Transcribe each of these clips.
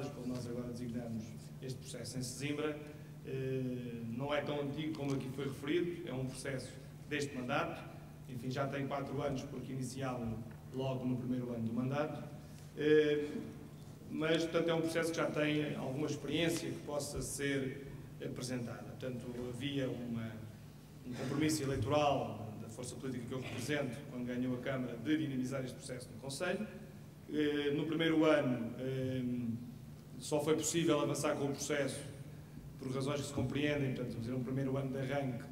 passadas, quando nós agora designamos este processo em Sesimbra. Não é tão antigo como aqui foi referido, é um processo deste mandato, enfim, já tem 4 anos, porque iniciámos logo no primeiro ano do mandato, mas, portanto, é um processo que já tem alguma experiência que possa ser apresentada. Portanto, havia um compromisso eleitoral da força política que eu represento, quando ganhou a Câmara, de dinamizar este processo no Conselho. No primeiro ano, só foi possível avançar com o processo por razões que se compreendem, portanto, vamos dizer, um primeiro ano de arranque,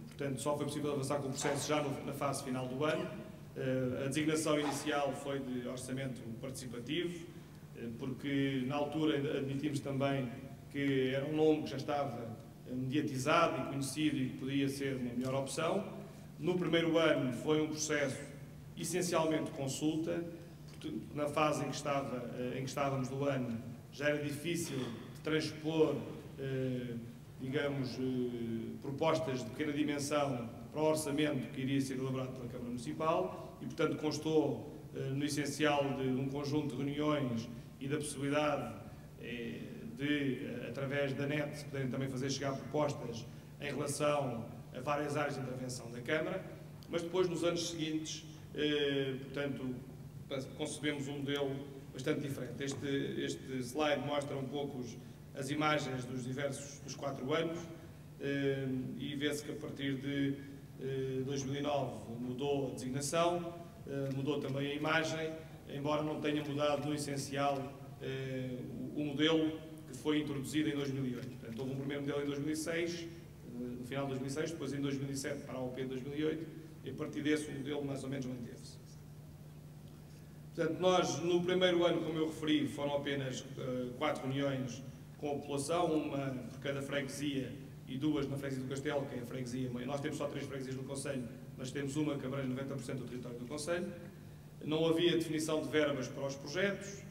portanto, só foi possível avançar com o processo já na fase final do ano. A designação inicial foi de orçamento participativo, porque na altura admitimos também que era um nome que já estava mediatizado e conhecido e que podia ser uma melhor opção. No primeiro ano foi um processo essencialmente consulta, porque na fase em que estávamos do ano já era difícil de transpor, digamos, propostas de pequena dimensão para o orçamento que iria ser elaborado pela Câmara Municipal e, portanto, constou no essencial de um conjunto de reuniões e da possibilidade de, através da NET, poderem também fazer chegar propostas em relação a várias áreas de intervenção da Câmara, mas depois, nos anos seguintes, portanto, concebemos um modelo bastante diferente. Este slide mostra um pouco as imagens dos 4 anos e vê-se que a partir de 2009 mudou a designação, mudou também a imagem, embora não tenha mudado no essencial o modelo que foi introduzido em 2008. Portanto, houve um primeiro modelo em 2006, no final de 2006, depois em 2007 para a OP de 2008, e a partir desse o modelo mais ou menos manteve-se. Portanto, nós no primeiro ano, como eu referi, foram apenas 4 reuniões com a população, uma por cada freguesia e 2 na freguesia do Castelo, que é a freguesia mãe. Nós temos só 3 freguesias no Conselho, mas temos uma que abrange 90% do território do Conselho. Não havia definição de verbas para os projetos,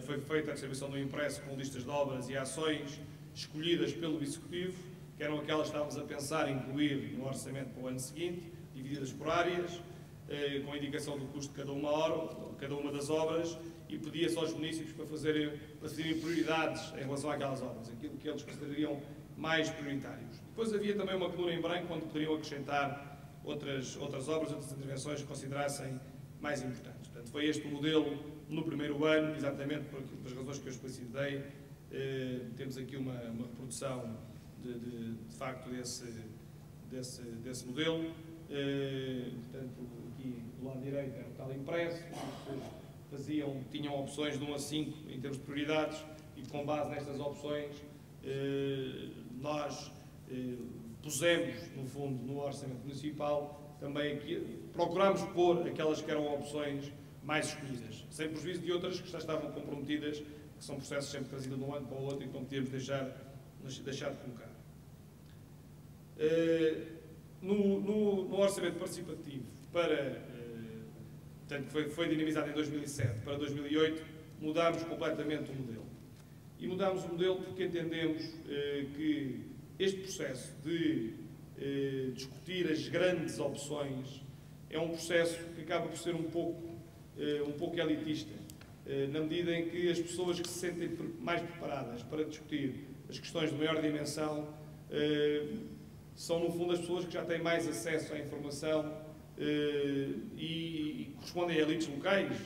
foi feita a distribuição do impresso com listas de obras e ações escolhidas pelo Executivo, que eram aquelas que estávamos a pensar em incluir no orçamento para o ano seguinte, divididas por áreas, com a indicação do custo de cada uma das obras, e pedia-se aos municípios para fazerem prioridades em relação àquelas obras, aquilo que eles considerariam mais prioritários. Depois havia também uma coluna em branco onde poderiam acrescentar outras obras, outras intervenções que considerassem mais importantes. Portanto, foi este o modelo no primeiro ano, exatamente por razões que eu explicitei. Temos aqui uma reprodução de facto desse modelo. Portanto, aqui do lado direito era o tal impresso, tinham opções de 1 a 5 em termos de prioridades, e com base nestas opções nós pusemos, no fundo, no orçamento municipal, também aqui, procurámos pôr aquelas que eram opções mais escolhidas, sem prejuízo de outras que já estavam comprometidas, que são processos sempre trazidos de um ano para o outro e que não podíamos deixar de colocar. No orçamento participativo, portanto, foi dinamizado em 2007 para 2008, mudámos completamente o modelo. E mudámos o modelo porque entendemos que este processo de discutir as grandes opções é um processo que acaba por ser um pouco elitista, na medida em que as pessoas que se sentem mais preparadas para discutir as questões de maior dimensão são, no fundo, as pessoas que já têm mais acesso à informação e correspondem a elites locais,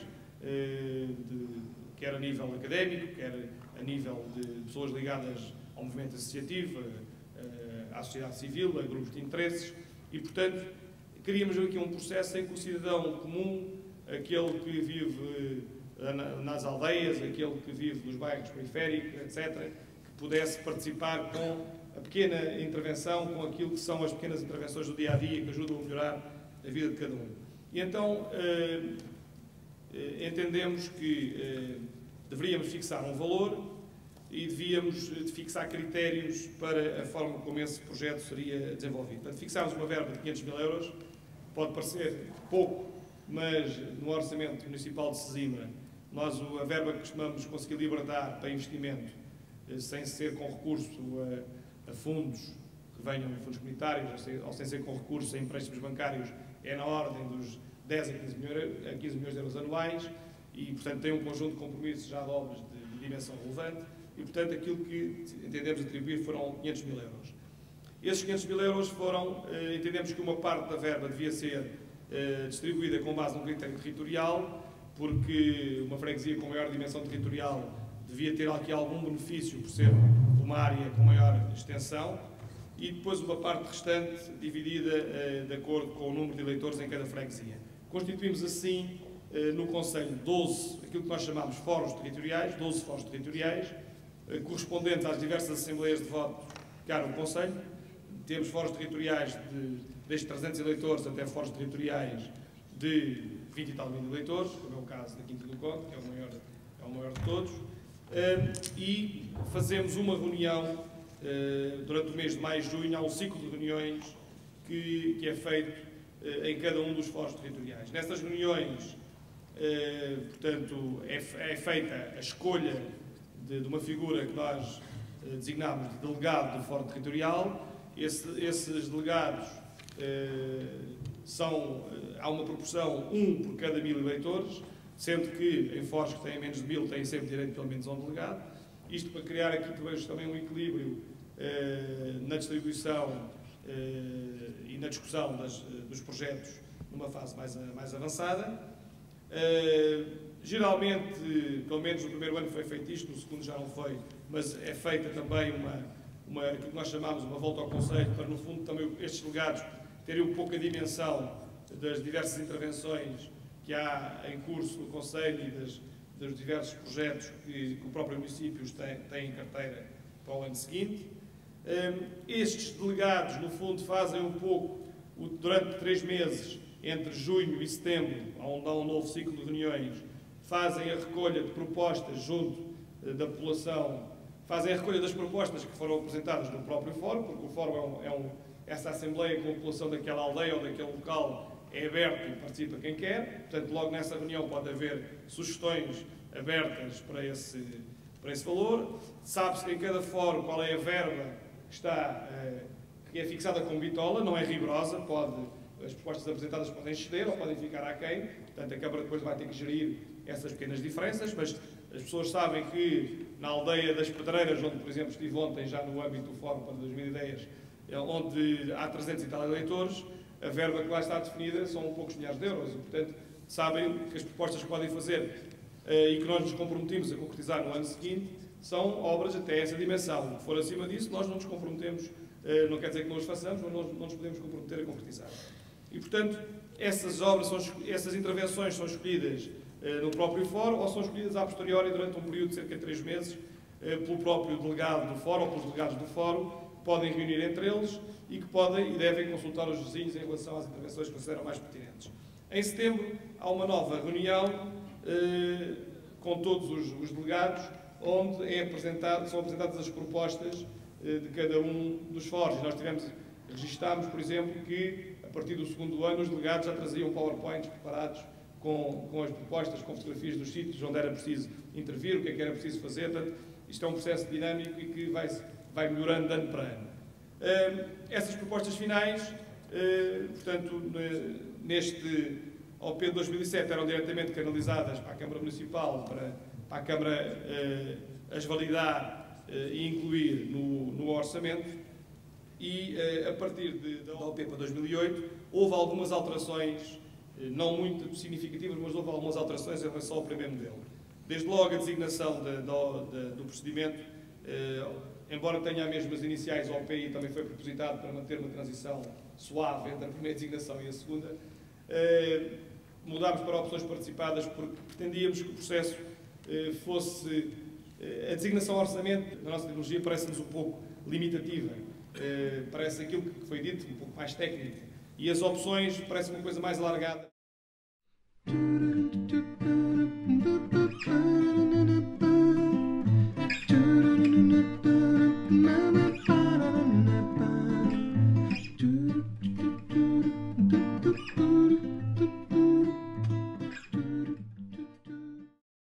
quer a nível académico, quer a nível de pessoas ligadas ao movimento associativo, à sociedade civil, a grupos de interesses, e, portanto, queríamos aqui um processo em que o cidadão comum, aquele que vive nas aldeias, aquele que vive nos bairros periféricos, etc., que pudesse participar com a pequena intervenção, com aquilo que são as pequenas intervenções do dia-a-dia que ajudam a melhorar a vida de cada um. E então entendemos que deveríamos fixar um valor e devíamos fixar critérios para a forma como esse projeto seria desenvolvido. Portanto, fixámos uma verba de 500 mil euros, pode parecer pouco, mas no orçamento municipal de Sesimbra, nós a verba que costumamos conseguir libertar para investimento, sem ser com recurso a fundos que venham de fundos comunitários, ou sem ser com recurso a empréstimos bancários, é na ordem dos 10 a 15 milhões de euros anuais, e, portanto, tem um conjunto de compromissos já de obras de dimensão relevante e, portanto, aquilo que entendemos atribuir foram 500 mil euros. Esses 500 mil euros foram, entendemos que uma parte da verba devia ser distribuída com base num critério territorial, porque uma freguesia com maior dimensão territorial devia ter aqui algum benefício por ser uma área com maior extensão, e depois uma parte restante dividida de acordo com o número de eleitores em cada freguesia. Constituímos assim no Conselho 12, aquilo que nós chamamos fóruns territoriais, 12 fóruns territoriais, correspondentes às diversas assembleias de voto que há no Conselho. Temos fóruns territoriais desde 300 eleitores até fóruns territoriais de 20 e tal mil eleitores, como é o caso da Quinta do Conde, que é o maior de todos, e fazemos uma reunião durante o mês de maio e junho. Há um ciclo de reuniões que é feito em cada um dos fóruns territoriais. Nessas reuniões, portanto, é feita a escolha de uma figura que nós designamos de delegado do fórum territorial. Esses delegados há uma proporção, um por cada 1000 eleitores, sendo que em fóruns que têm menos de 1000 têm sempre direito pelo menos a um delegado. Isto para criar aqui também um equilíbrio na distribuição e na discussão dos projetos numa fase mais avançada. Geralmente, pelo menos no primeiro ano foi feito isto, no segundo já não foi, mas é feita também aquilo que nós chamamos uma volta ao Conselho, para no fundo também estes delegados terem um pouco a dimensão das diversas intervenções que há em curso no Conselho e dos diversos projetos que o próprio município tem em carteira para o ano seguinte. Estes delegados, no fundo, fazem um pouco, durante 3 meses, entre junho e setembro, onde há um novo ciclo de reuniões, fazem a recolha de propostas junto da população, fazem a recolha das propostas que foram apresentadas no próprio fórum, porque o fórum essa assembleia com a população daquela aldeia ou daquele local é aberto e participa quem quer. Portanto, logo nessa reunião pode haver sugestões abertas para esse valor. Sabe-se em cada fórum qual é a verba que é fixada com bitola, não é rigorosa, as propostas apresentadas podem exceder ou podem ficar aquém. Portanto, a Câmara depois vai ter que gerir essas pequenas diferenças, mas as pessoas sabem que na aldeia das Pedreiras, onde, por exemplo, estive ontem já no âmbito do Fórum para 2010, onde há 300 e tal eleitores, a verba que lá está definida são poucos milhares de euros e, portanto, sabem que as propostas que podem fazer e que nós nos comprometemos a concretizar no ano seguinte são obras até essa dimensão. Se for acima disso, nós não nos comprometemos, não quer dizer que não as façamos, mas não nos podemos comprometer a concretizar. E, portanto, essas intervenções são escolhidas no próprio fórum ou são escolhidas a posteriori durante um período de cerca de 3 meses pelo próprio delegado do fórum ou pelos delegados do fórum, que podem reunir entre eles e que podem e devem consultar os vizinhos em relação às intervenções que consideram mais pertinentes. Em setembro há uma nova reunião com todos os delegados, onde são apresentadas as propostas de cada um dos fóruns. Nós registámos, por exemplo, que a partir do segundo ano os delegados já traziam PowerPoints preparados com as propostas, com fotografias dos sítios onde era preciso intervir, o que é que era preciso fazer. Portanto, isto é um processo dinâmico e que vai melhorando de ano para ano. Essas propostas finais, portanto, neste OP de 2007 eram diretamente canalizadas para a Câmara Municipal, para a Câmara as validar e incluir no orçamento, e a partir da OP para 2008 houve algumas alterações, não muito significativas, mas houve algumas alterações em relação ao primeiro modelo. Desde logo a designação do procedimento, embora tenha as mesmas iniciais, o OPI também foi propositado para manter uma transição suave entre a primeira designação e a segunda. Mudámos para opções participadas porque pretendíamos que o processo fosse... A designação ao orçamento, na nossa ideologia, parece-nos um pouco limitativa. Parece aquilo que foi dito, um pouco mais técnico. E as opções parecem uma coisa mais alargada.